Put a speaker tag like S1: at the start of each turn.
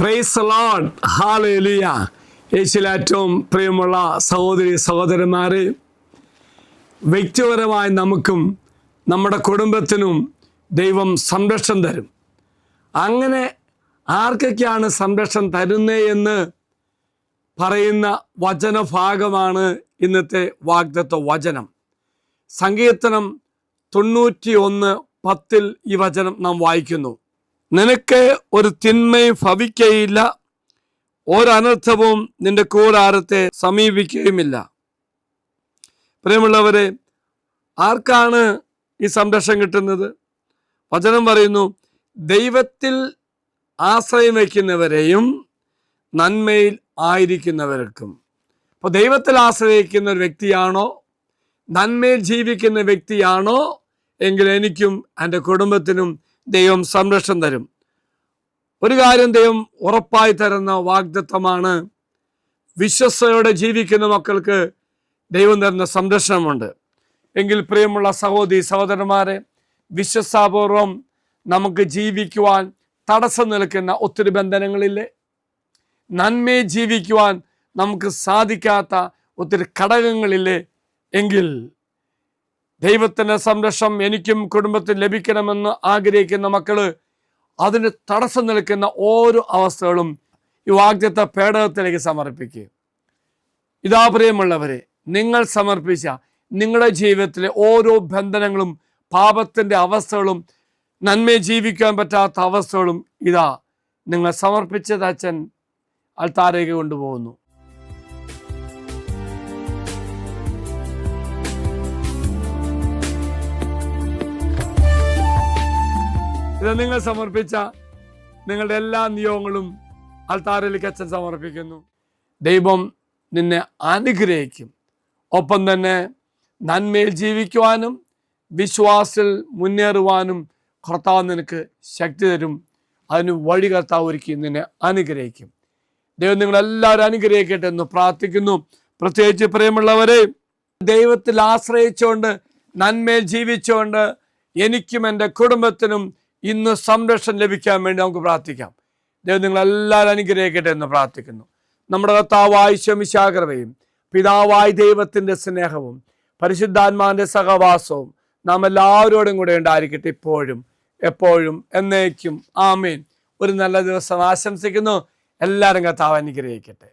S1: Praise Lord, hallelujah. യേശുവിൽ ഏറ്റവും പ്രിയമുള്ള സഹോദരി സഹോദരന്മാരെ, വ്യക്തിപരമായി നമുക്കും നമ്മുടെ കുടുംബത്തിനും ദൈവം സംരക്ഷണം തരും. അങ്ങനെ ആർക്കൊക്കെയാണ് സംരക്ഷണം തരുന്നത് എന്ന് പറയുന്ന വചനഭാഗമാണ് ഇന്നത്തെ വാഗ്ദത്ത വചനം. സങ്കീർത്തനം 91:10 ഈ വചനം നാം വായിക്കുന്നു. നിനക്ക് ഒരു തിന്മയും ഭവിക്കയില്ല, ഒരനർത്ഥവും നിന്റെ കൂടാരത്തെ സമീപിക്കുകയുമില്ല. പ്രിയമുള്ളവരെ, ആർക്കാണ് ഈ സംരക്ഷണം കിട്ടുന്നത്? വചനം പറയുന്നു, ദൈവത്തിൽ ആശ്രയം വയ്ക്കുന്നവരെയും നന്മയിൽ ആയിരിക്കുന്നവർക്കും. അപ്പോൾ ദൈവത്തിൽ ആശ്രയിക്കുന്ന ഒരു വ്യക്തിയാണോ, നന്മയിൽ ജീവിക്കുന്ന വ്യക്തിയാണോ എങ്കിൽ എനിക്കും എൻ്റെ കുടുംബത്തിനും ദൈവം സംരക്ഷണം തരും. ഒരു കാര്യം ദൈവം ഉറപ്പായി തരുന്ന വാഗ്ദത്തമാണ്, വിശ്വസ്തയോടെ ജീവിക്കുന്ന മക്കൾക്ക് ദൈവം തരുന്ന സംരക്ഷണമുണ്ട്. എങ്കിൽ പ്രിയമുള്ള സഹോദരി സഹോദരന്മാരെ, വിശ്വസാപൂർവം നമുക്ക് ജീവിക്കുവാൻ തടസ്സം നിൽക്കുന്ന ഒത്തിരി ബന്ധനങ്ങളില്ലേ? നന്മയെ ജീവിക്കുവാൻ നമുക്ക് സാധിക്കാത്ത ഒത്തിരി ഘടകങ്ങളില്ലേ? എങ്കിൽ ദൈവത്തിൻ്റെ സംരക്ഷണം എനിക്കും കുടുംബത്തിൽ ലഭിക്കണമെന്ന് ആഗ്രഹിക്കുന്ന മക്കള് അതിന് തടസ്സം നിൽക്കുന്ന ഓരോ അവസ്ഥകളും ഈ വാഗ്ദത്ത പേടകത്തിലേക്ക് സമർപ്പിക്കുക. ഇതാ പ്രിയമുള്ളവരെ, നിങ്ങൾ സമർപ്പിച്ച നിങ്ങളുടെ ജീവിതത്തിലെ ഓരോ ബന്ധനങ്ങളും, പാപത്തിൻ്റെ അവസ്ഥകളും, നന്മയെ ജീവിക്കാൻ പറ്റാത്ത അവസ്ഥകളും ഇതാ നിങ്ങൾ സമർപ്പിച്ചത് അച്ഛൻ അൾത്താരേക്ക് കൊണ്ടുപോകുന്നു. ഇത് നിങ്ങൾ സമർപ്പിച്ച നിങ്ങളുടെ എല്ലാ നിയോഗങ്ങളും അൾത്താരയിലേക്ക് അച്ഛൻ സമർപ്പിക്കുന്നു. ദൈവം നിന്നെ അനുഗ്രഹിക്കും. ഒപ്പം തന്നെ നന്മയിൽ ജീവിക്കുവാനും വിശ്വാസത്തിൽ മുന്നേറുവാനും കർത്താവ് നിനക്ക് ശക്തി തരും. അതിന് വഴി കർത്താവ് ഒരുക്കി നിന്നെ അനുഗ്രഹിക്കും. ദൈവം നിങ്ങളെല്ലാവരും അനുഗ്രഹിക്കട്ടെ എന്ന് പ്രാർത്ഥിക്കുന്നു. പ്രത്യേകിച്ച് പ്രിയമുള്ളവരെ, ദൈവത്തിൽ ആശ്രയിച്ചുകൊണ്ട് നന്മയിൽ ജീവിച്ചുകൊണ്ട് എനിക്കും എൻ്റെ കുടുംബത്തിനും ഇന്ന് സംരക്ഷണം ലഭിക്കാൻ വേണ്ടി നമുക്ക് പ്രാർത്ഥിക്കാം. ദൈവം നിങ്ങളെല്ലാവരും അനുഗ്രഹിക്കട്ടെ എന്ന് പ്രാർത്ഥിക്കുന്നു. നമ്മുടെ കർത്താവായ ഈശോ മിശിഹായുടെ പിതാവായ ദൈവത്തിൻ്റെ സ്നേഹവും പരിശുദ്ധാത്മാവിൻ്റെ സഹവാസവും നാം എല്ലാവരോടും കൂടെ ഉണ്ടായിരിക്കട്ടെ, ഇപ്പോഴും എപ്പോഴും എന്നേക്കും. ആമേൻ. ഒരു നല്ല ദിവസം ആശംസിക്കുന്നു. എല്ലാവരും കർത്താവ് അനുഗ്രഹിക്കട്ടെ.